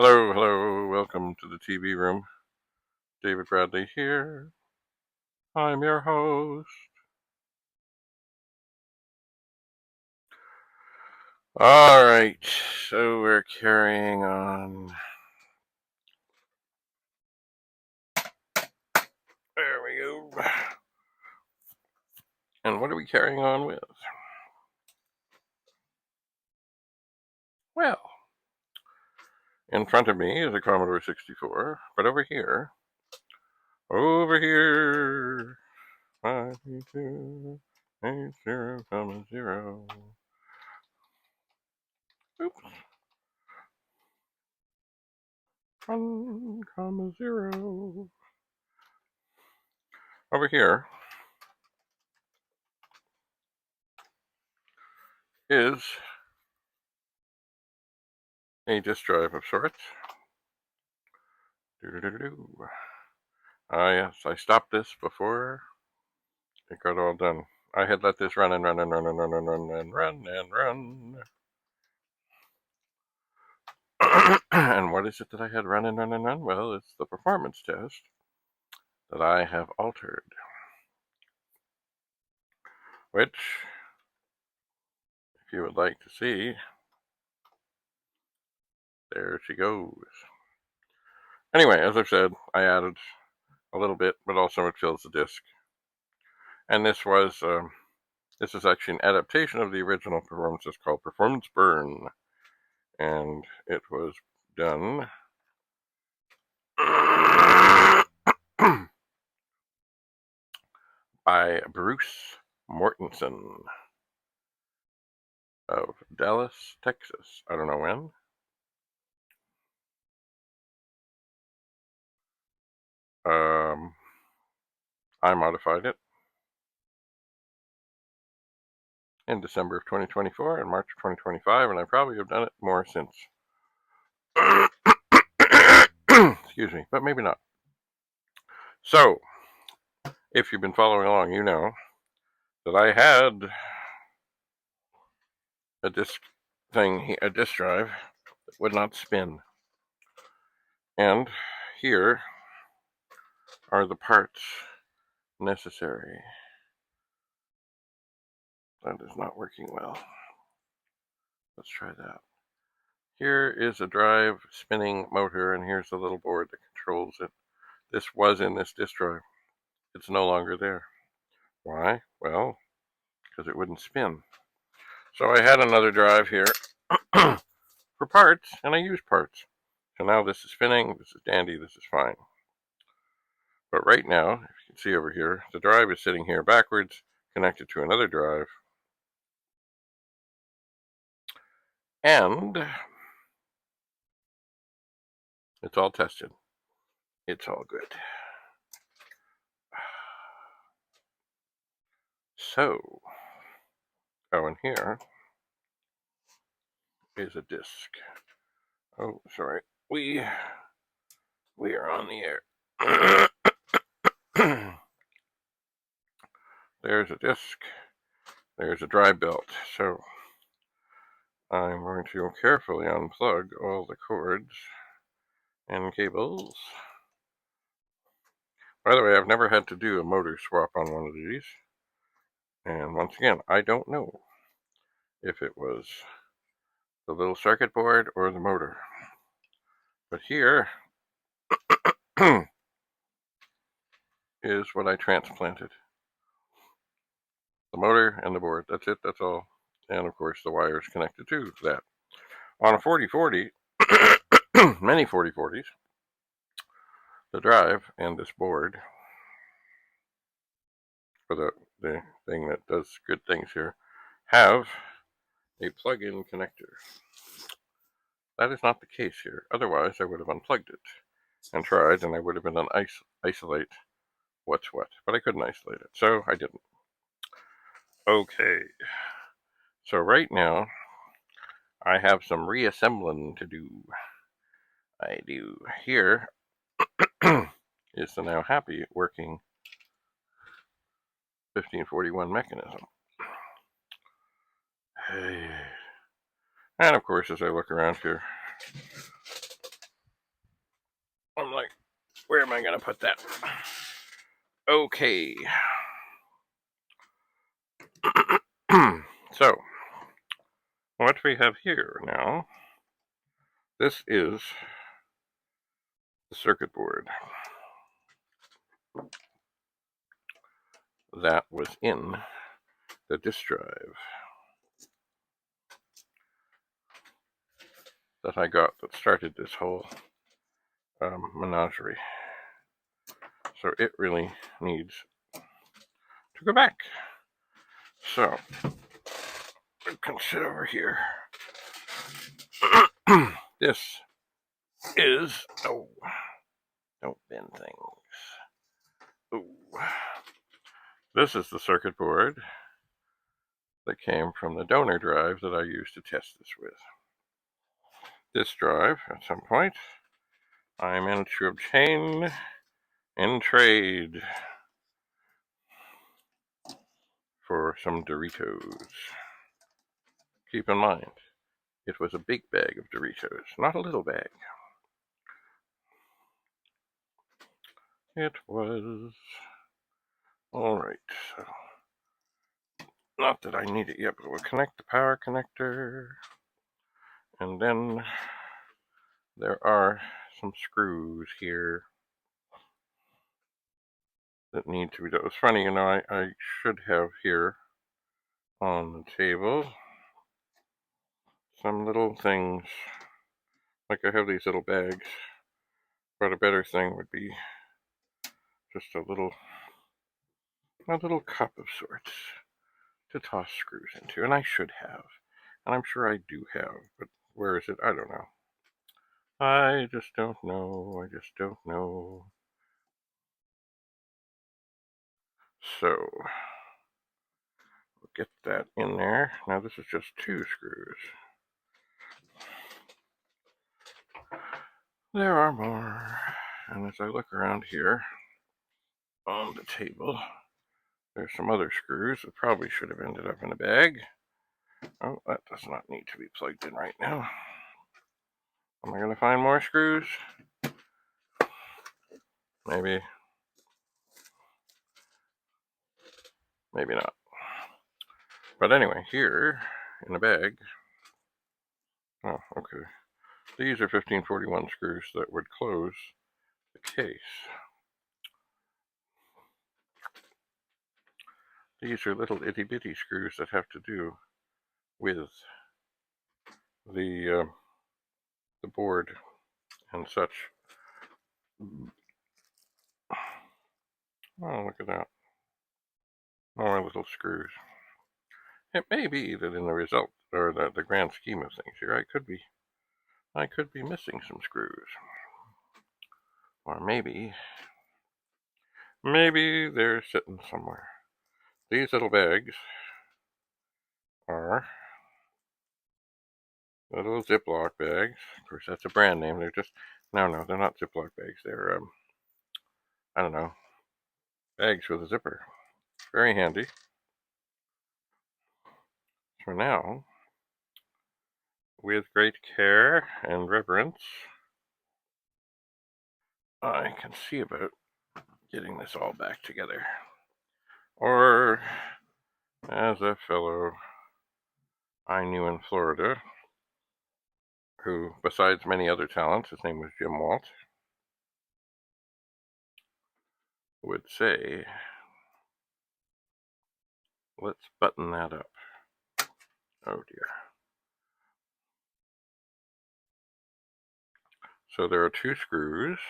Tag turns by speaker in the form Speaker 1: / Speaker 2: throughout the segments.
Speaker 1: Hello, hello, welcome to the TV room. David Bradley here. I'm your host. Alright, so we're carrying on. There we go. And what are we carrying on with? Well, in front of me is a Commodore 64, but over here, 53280, 0. Oops. 1,0. Over here is a disk drive of sorts. Yes, I stopped this before it got all done. I had let this run and run and run and run and run and run and run. And what is it that I had run and run and run? Well, it's the performance test that I have altered. Which, if you would like to see, there she goes. Anyway, as I've said, I added a little bit, but also it fills the disk. And this is actually an adaptation of the original performance. It's called Performance Burn. And it was done by Bruce Mortensen of Dallas, Texas. I don't know when. I modified it in December of 2024 and March of 2025, and I probably have done it more since. Excuse me, but maybe not. So, if you've been following along, you know that I had a disk drive that would not spin. And here are the parts necessary. That is not working well. Let's try that. Here is a drive spinning motor, and here's the little board that controls it. This was in this disk drive. It's no longer there. Why? Well, because it wouldn't spin. So I had another drive here for parts, and I used parts. So now this is spinning, this is dandy, this is fine. But right now, if you can see over here, the drive is sitting here backwards, connected to another drive. And it's all tested. It's all good. So, in here is a disk. Oh, sorry. We are on the air. There's a disk. There's a drive belt. So I'm going to carefully unplug all the cords and cables. By the way, I've never had to do a motor swap on one of these. And once again, I don't know if it was the little circuit board or the motor. But here is what I transplanted. The motor and the board. That's it. That's all. And of course the wires connected to that. On a 4040, many 4040s, the drive and this board, for the thing that does good things here, have a plug-in connector. That is not the case here. Otherwise, I would have unplugged it and tried, and I would have been able to isolate what's what. But I couldn't isolate it, so I didn't. Okay. So right now, I have some reassembling to do. I do. Here is the now happy working 1541 mechanism. And of course, as I look around here, I'm like, where am I going to put that? Okay. So, what we have here now, this is the circuit board that was in the disk drive that I got that started this whole menagerie. So it really needs to go back. So we can sit over here. This is, oh, don't bend things. Oh, this is the circuit board that came from the donor drive that I used to test this with. This drive, at some point, I managed to obtain in trade for some Doritos. Keep in mind, it was a big bag of Doritos, not a little bag. It was. Alright, so. Not that I need it yet, but we'll connect the power connector. And then there are some screws here that need to be done. It's funny, you know, I should have here on the table some little things. Like I have these little bags, but a better thing would be just a little cup of sorts to toss screws into, and I should have, and I'm sure I do have, but where is it? I don't know. I just don't know. I just don't know. So we'll get that in there. Now this is just 2 screws. There are more, and as I look around here on the table, there's some other screws that probably should have ended up in a bag. Oh, that does not need to be plugged in right now. Am I going to find more screws? Maybe. Maybe not. But anyway, here in a bag. Oh, okay. These are 1541 screws that would close the case. These are little itty bitty screws that have to do with the board and such. Oh, look at that. More little screws. It may be that in the result, or the grand scheme of things here, I could be missing some screws. Or maybe they're sitting somewhere. These little bags are little Ziploc bags. Of course, that's a brand name. They're just, no, they're not Ziploc bags. They're, I don't know, bags with a zipper. Very handy. So now, with great care and reverence, I can see about getting this all back together. Or, as a fellow I knew in Florida, who, besides many other talents, his name was Jim Walt, would say, let's button that up. Oh dear. So there are 2 screws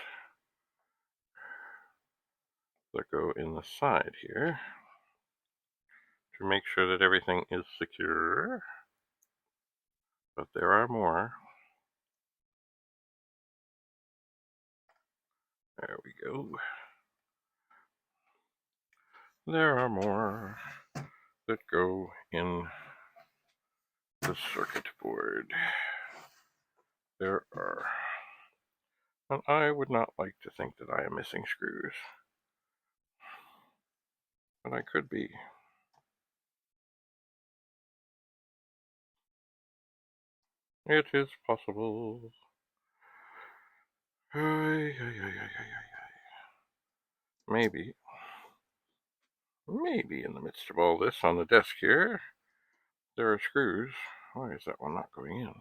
Speaker 1: that go in the side here to make sure that everything is secure. But there are more. There we go. There are more that go in the circuit board. There are. And I would not like to think that I am missing screws. But I could be. It is possible. Maybe in the midst of all this on the desk here, there are screws. Why is that one not going in?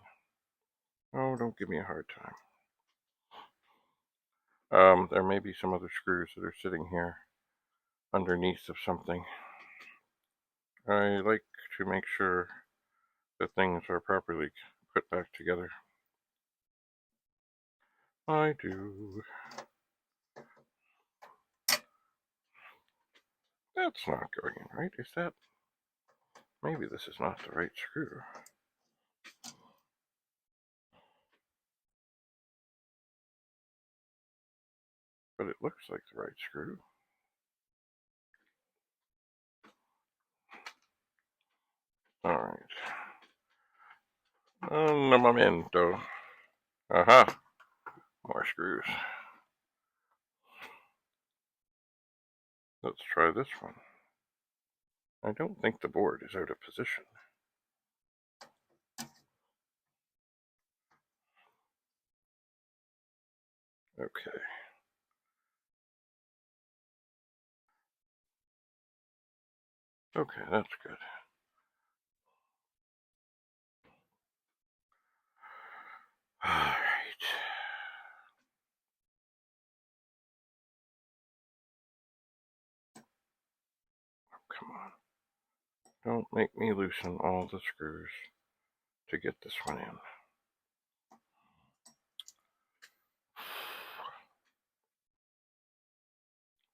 Speaker 1: Oh, don't give me a hard time. There may be some other screws that are sitting here underneath of something. I like to make sure that things are properly put back together. I do. That's not going in right, is that? Maybe this is not the right screw. But it looks like the right screw. Alright. Un momento. Aha! More screws. Let's try this one. I don't think the board is out of position. Okay. Okay, that's good. Alright. Come on. Don't make me loosen all the screws to get this one in.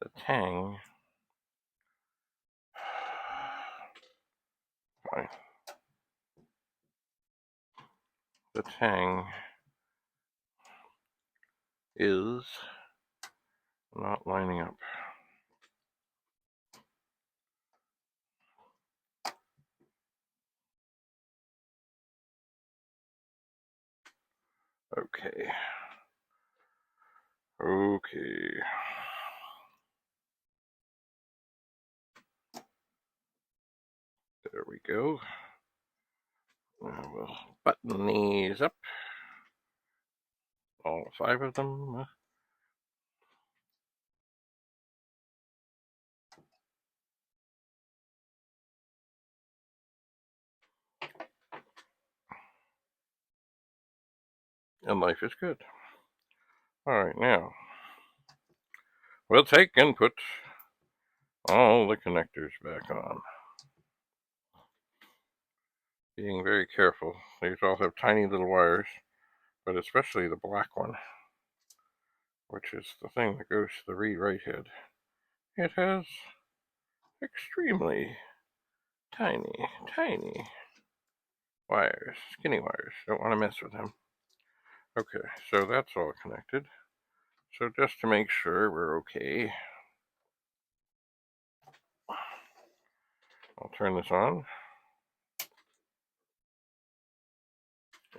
Speaker 1: The tang. Fine. The tang is not lining up. Okay. Okay. There we go. Now we'll button these up. All 5 of them. And life is good. Alright, now we'll take and put all the connectors back on. Being very careful. These all have tiny little wires, but especially the black one, which is the thing that goes to the read-write head. It has extremely tiny wires, skinny wires. Don't want to mess with them. Okay, so that's all connected. So just to make sure we're okay, I'll turn this on.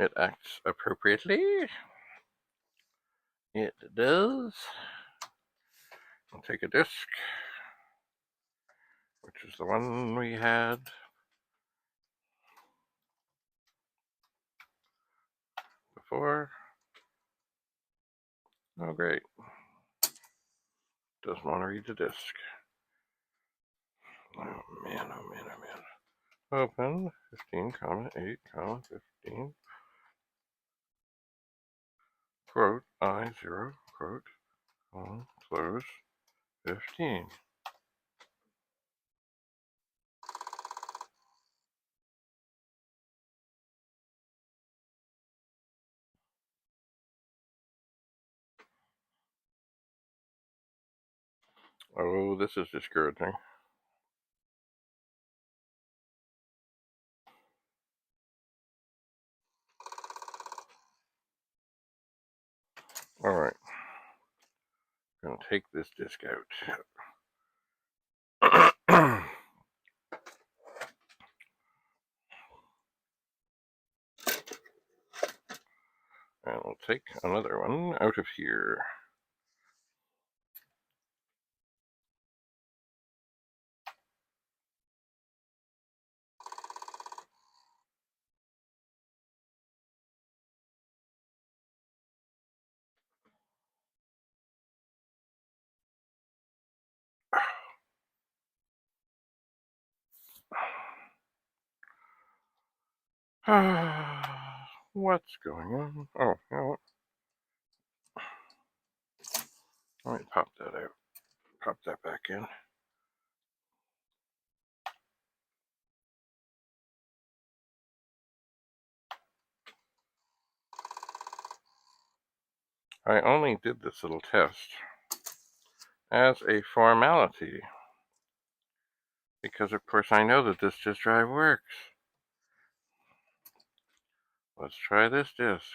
Speaker 1: It acts appropriately. It does. I'll take a disc, which is the one we had before. Oh, great. Doesn't want to read the disc. Oh, man. Open 15, 8, 15. Quote, I0, quote, close 15. Oh, this is discouraging. All right. I'm going to take this disc out. And we'll take another one out of here. What's going on? Oh, you know what? Let me pop that out. Pop that back in. I only did this little test as a formality because, of course, I know that this disk drive works. Let's try this disk.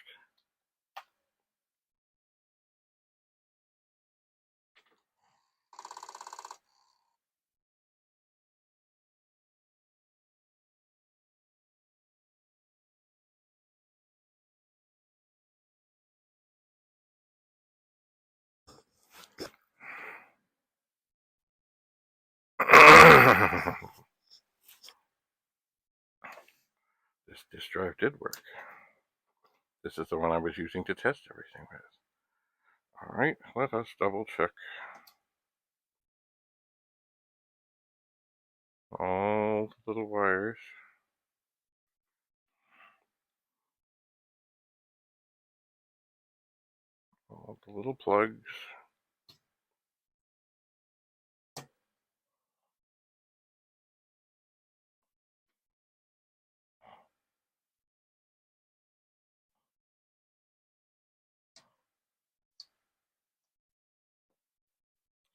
Speaker 1: This disk drive did work. This is the one I was using to test everything with. All right, let us double check all the little wires. All the little plugs.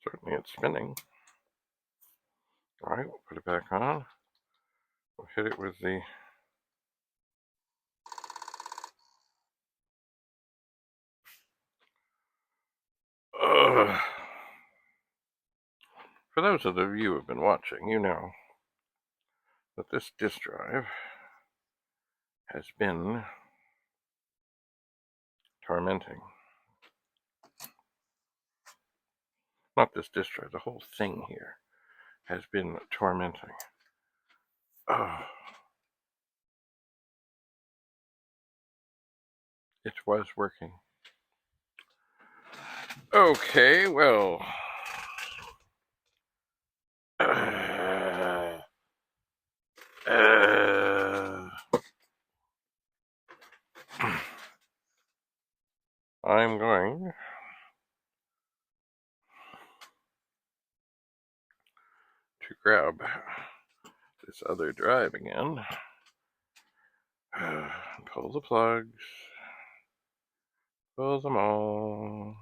Speaker 1: Certainly it's spinning. All right, we'll put it back on. We'll hit it with the For those of you who have been watching, you know that this disk drive has been tormenting. Not this disk drive, the whole thing here has been tormenting. It was working. Okay, well. I'm going to grab this other drive again, pull the plugs, pull them all.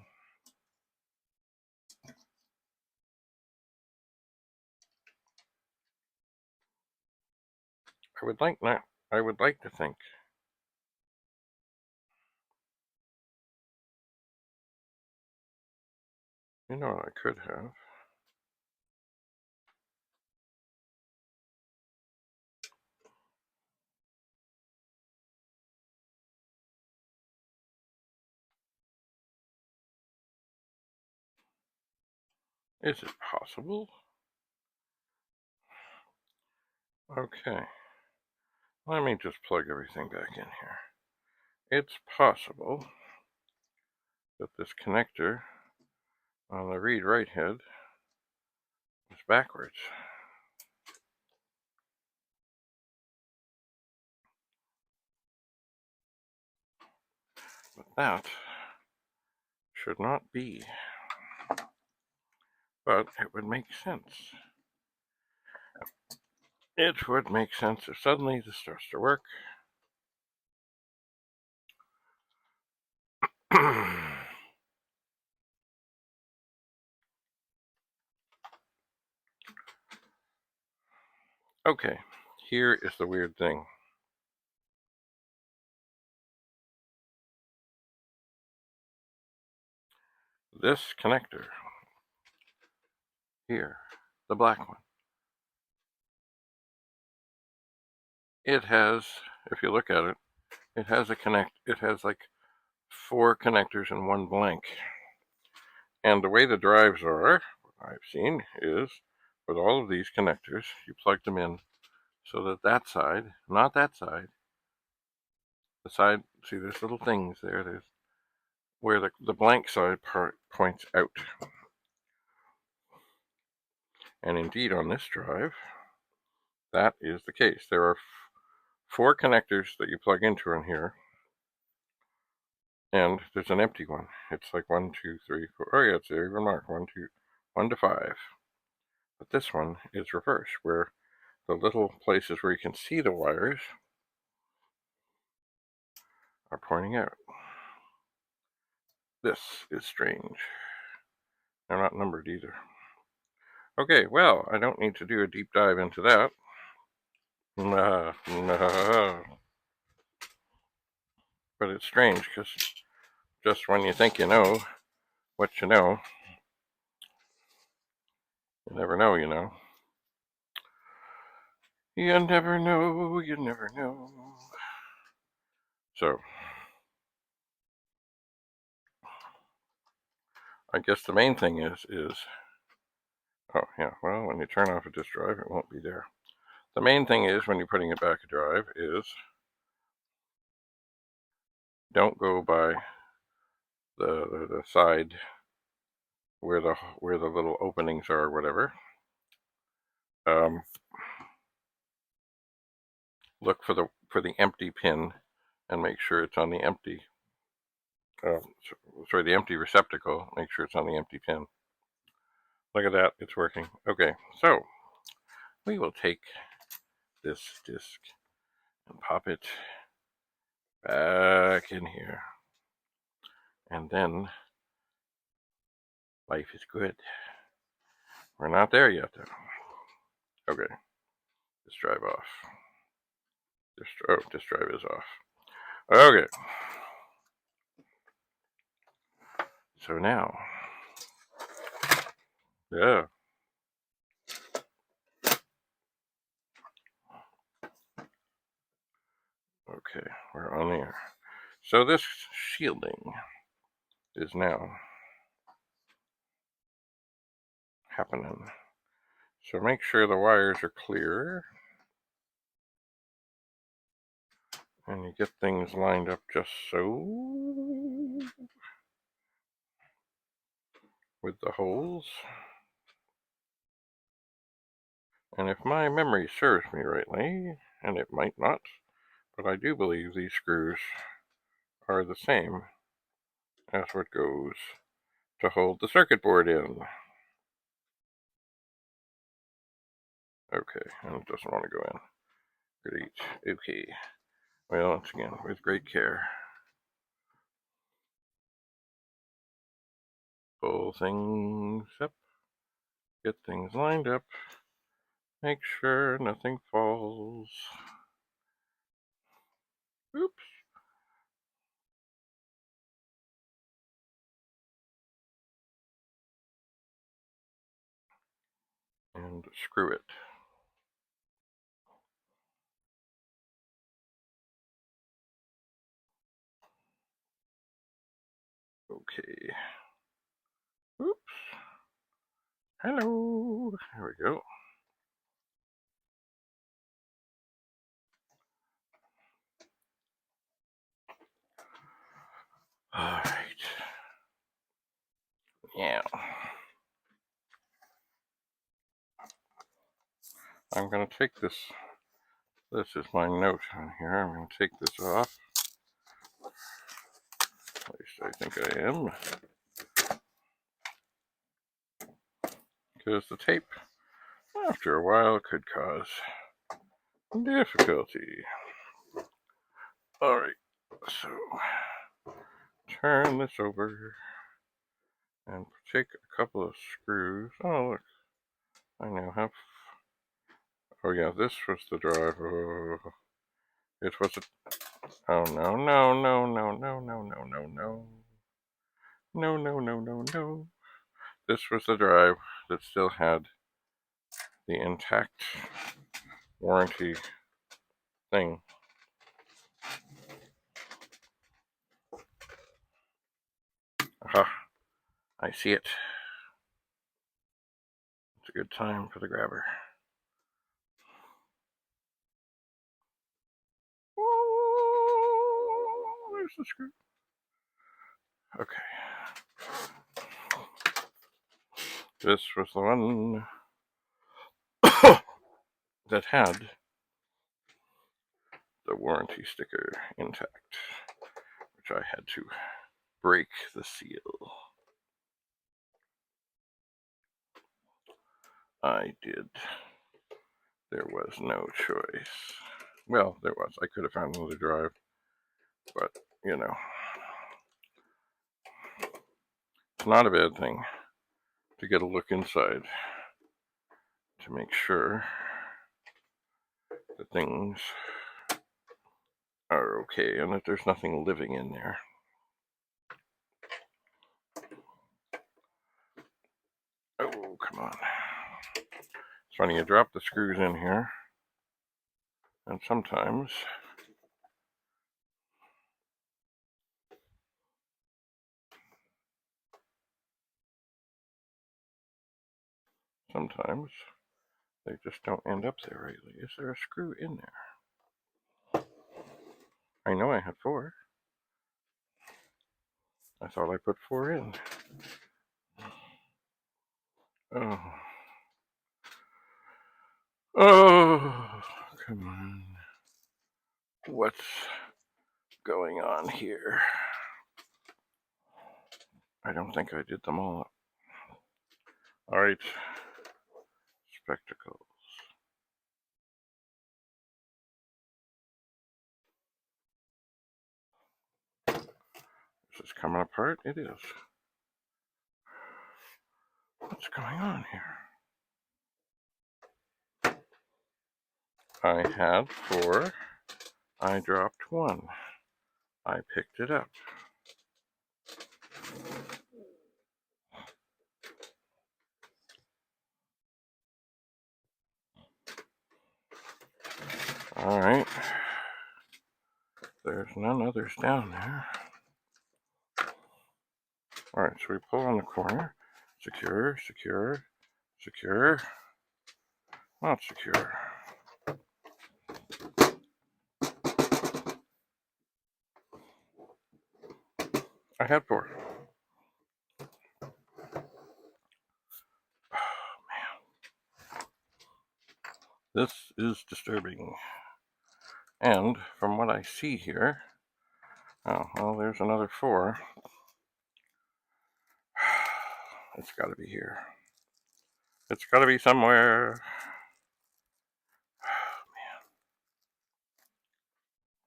Speaker 1: I would like to think you know what I could have. Is it possible? Okay. Let me just plug everything back in here. It's possible that this connector on the read-write head is backwards. But that should not be. But it would make sense. It would make sense if suddenly this starts to work. Okay, here is the weird thing. This connector here, the black one, it has, if you look at it, it has like 4 connectors and 1 blank. And the way the drives are, what I've seen, is with all of these connectors, you plug them in so that that side, not that side, the side, see there's little things there, there's where the blank side part points out. And indeed on this drive, that is the case. There are 4 connectors that you plug into in here, and there's an empty one. It's like 1, 2, 3, 4. Oh yeah, it's even marked 1 to 5. But this one is reverse, where the little places where you can see the wires are pointing out. This is strange. They're not numbered either. Okay, well, I don't need to do a deep dive into that. But it's strange, because just when you think you know what you know, you never know, you know. You never know, you never know. So, I guess the main thing is, oh yeah, well, when you turn off a disk drive, it won't be there. The main thing is, when you're putting it back a drive, is don't go by the side where the little openings are, or whatever. Look for the empty pin, and make sure it's on the empty. Sorry, the empty receptacle. Make sure it's on the empty pin. Look at that, it's working. Okay, so we will take this disc and pop it back in here, and then life is good. We're not there yet, though. Okay, disk drive off. Disk drive is off. Okay, so now, yeah. Okay, we're on the air. So this shielding is now happening. So make sure the wires are clear, and you get things lined up just so, with the holes. And if my memory serves me rightly, and it might not, but I do believe these screws are the same as what goes to hold the circuit board in. Okay, and it doesn't want to go in. Great. Okay. Well, once again, with great care. Pull things up. Get things lined up. Make sure nothing falls. Oops. And screw it. Okay. Oops. Hello. There we go. All right. Yeah. I'm going to take this. This is my note on here. I'm going to take this off. At least I think I am. Because the tape, after a while, could cause difficulty. All right. So, turn this over and take a couple of screws. Oh, look. I now have. Oh, yeah, this was the drive. Oh, it was a. Oh, no, no, no, no, no, no, no, no, no. No, no, no, no, no. This was the drive that still had the intact warranty thing. Aha, I see it. It's a good time for the grabber. Oh, there's the screw. Okay. This was the one that had the warranty sticker intact, which I had to break the seal. I did. There was no choice. Well, there was. I could have found another drive, but, you know, it's not a bad thing to get a look inside to make sure that things are okay and that there's nothing living in there. Oh, come on. It's funny, you drop the screws in here, and sometimes they just don't end up there rightly. Is there a screw in there? I know I had 4. I thought I put 4 in. Oh. Oh, come on. What's going on here? I don't think I did them all up. All right. Spectacles. Is this coming apart? It is. What's going on here? I had 4. I dropped 1. I picked it up. All right. There's none others down there. All right, so we pull on the corner. Secure, secure, secure. Not secure. I had 4. Oh, man. This is disturbing. And from what I see here, oh, well, there's another 4. It's got to be here. It's got to be somewhere. Oh,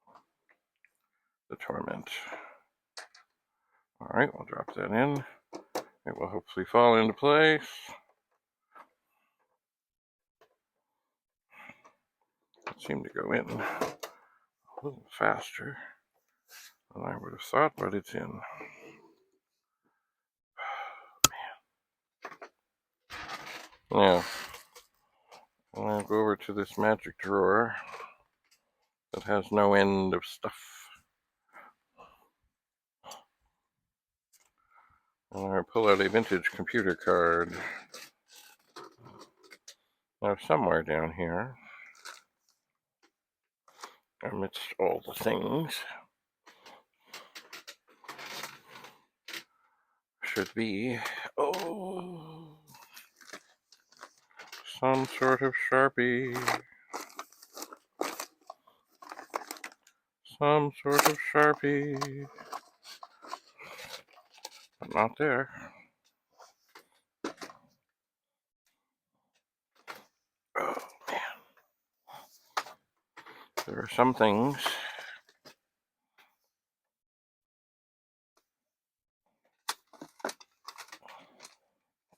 Speaker 1: man. The torment. All right, we'll drop that in. It will hopefully fall into place. It seemed to go in a little faster than I would have thought, but it's in. Now, I'm going to go over to this magic drawer that has no end of stuff. I'm going to pull out a vintage computer card. Now, somewhere down here, amidst all the things, should be, some sort of Sharpie. Some sort of Sharpie. But not there. Oh, man. There are some things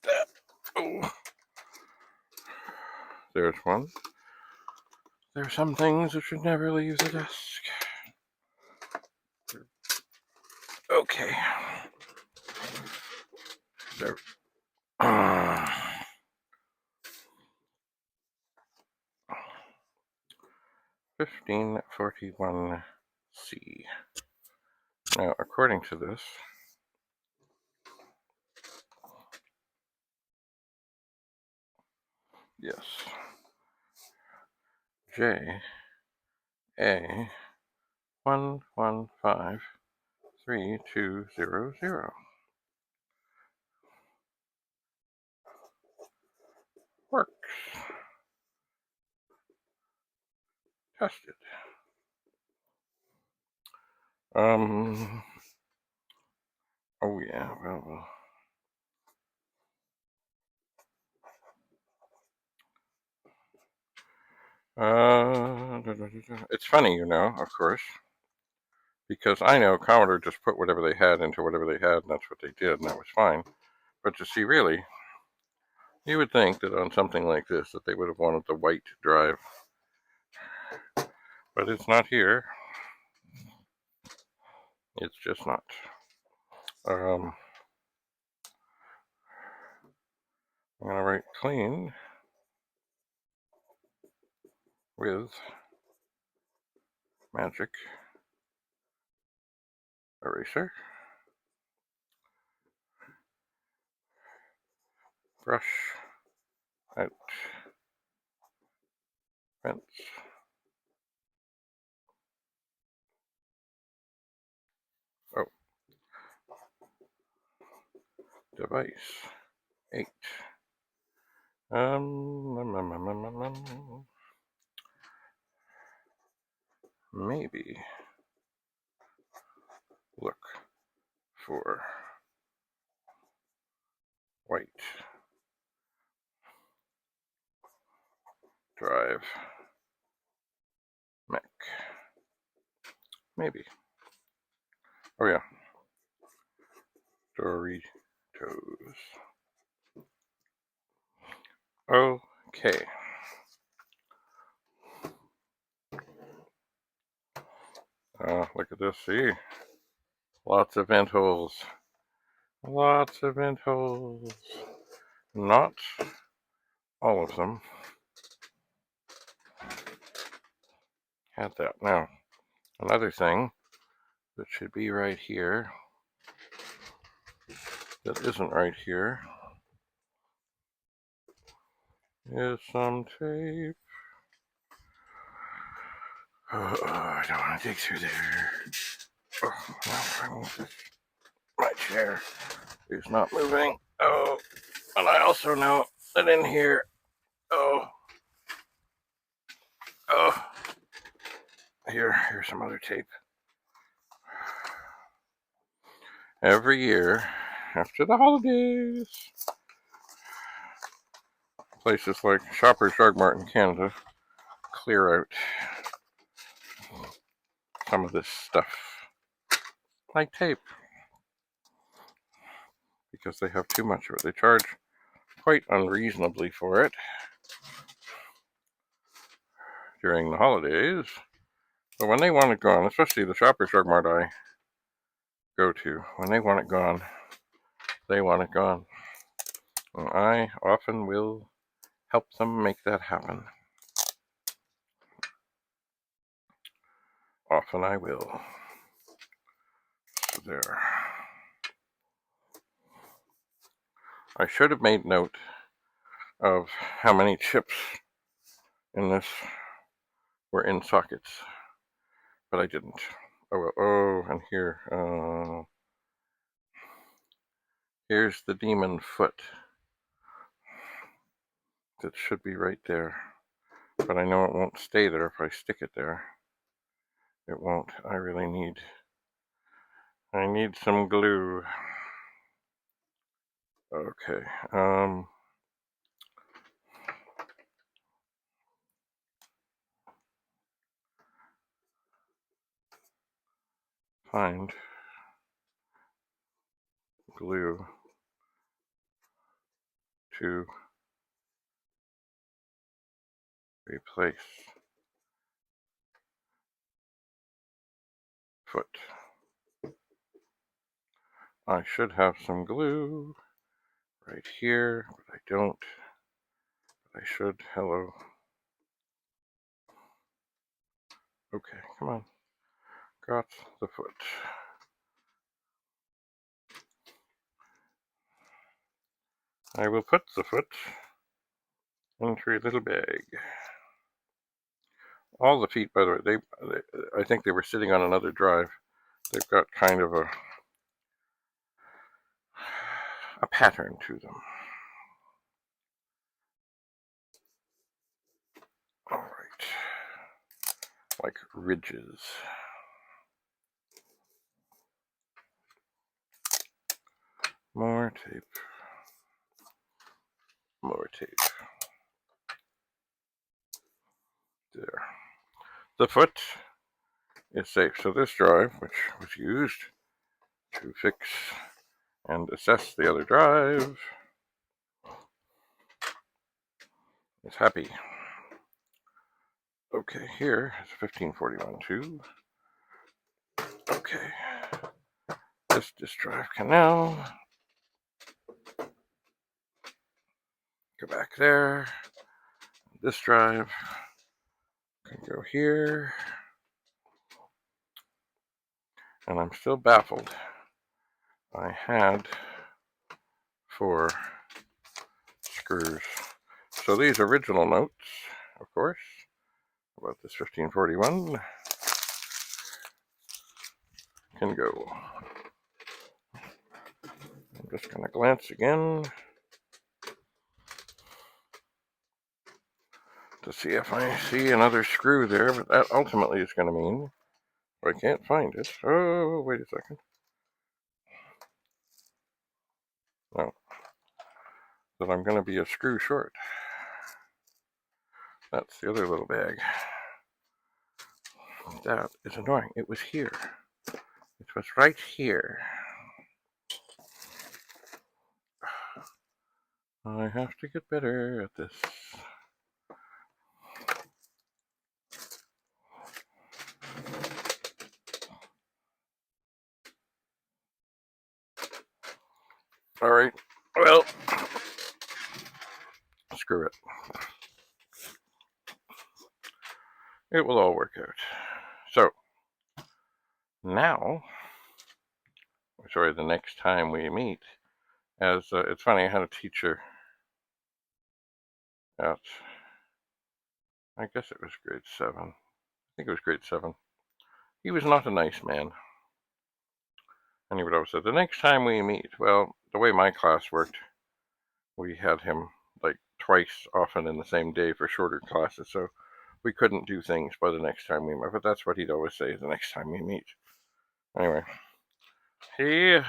Speaker 1: that, there's one. There are some things that should never leave the desk. Okay. There. 1541C. Now, according to this, yes, JA11532200 works. Tested. Oh yeah, well. It's funny, you know, of course, because I know Commodore just put whatever they had into whatever they had, and that's what they did, and that was fine. But you see, really, you would think that on something like this that they would have wanted the white drive, but it's not here. It's just not. I'm gonna write clean with magic eraser, brush out fence. Oh, device 8. Maybe look for white drive mech. Maybe. Oh yeah. Doritos. Okay. Look at this. See? Lots of vent holes. Lots of vent holes. Not all of them had that. Now, another thing that should be right here that isn't right here is some tape. Oh, I don't want to dig through there. Oh, no, my chair is not moving. Oh, and I also know that in here, oh, here's some other tape. Every year, after the holidays, places like Shoppers Drug Mart in Canada clear out some of this stuff, like tape, because they have too much of it. They charge quite unreasonably for it during the holidays. But when they want it gone, especially the Shoppers Drug Mart I go to, when they want it gone, they want it gone. And I often will help them make that happen. Often I will. So there. I should have made note of how many chips in this were in sockets, but I didn't. Oh, and here, here's the demon foot. That should be right there, but I know it won't stay there if I stick it there. It won't. I need some glue. Okay, find glue to replace foot. I should have some glue right here, but I don't. But I should. Hello. Okay, come on. Got the foot. I will put the foot into a little bag. All the feet, by the way, I think they were sitting on another drive. They've got kind of a pattern to them. All right, like ridges. More tape. More tape. There. The foot is safe. So this drive, which was used to fix and assess the other drive, is happy. Okay, here is 1541 too. Okay. This disk drive can now go back there. This drive can go here. And I'm still baffled. I had 4 screws. So these original notes, of course, about this 1541 can go. I'm just going to glance again to see if I see another screw there, but that ultimately is going to mean I can't find it. Oh, wait a second. No, that I'm going to be a screw short. That's the other little bag. That is annoying. It was here. It was right here. I have to get better at this. All right. Well, screw it. It will all work out. So, now, sorry, the next time we meet, as it's funny, I had a teacher at, I guess it was grade 7. I think it was grade 7. He was not a nice man. And he would always say, the next time we meet, well, the way my class worked, we had him like twice often in the same day for shorter classes, so we couldn't do things by the next time we met, but that's what he'd always say, the next time we meet. Anyway, he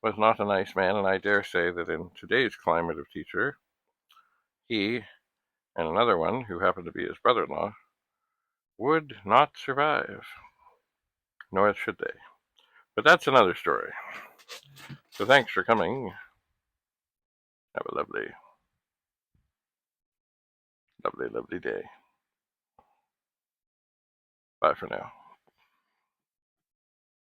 Speaker 1: was not a nice man, and I dare say that in today's climate of teacher, he and another one, who happened to be his brother-in-law, would not survive, nor should they. But that's another story. So thanks for coming. Have a lovely, lovely, lovely day. Bye for now.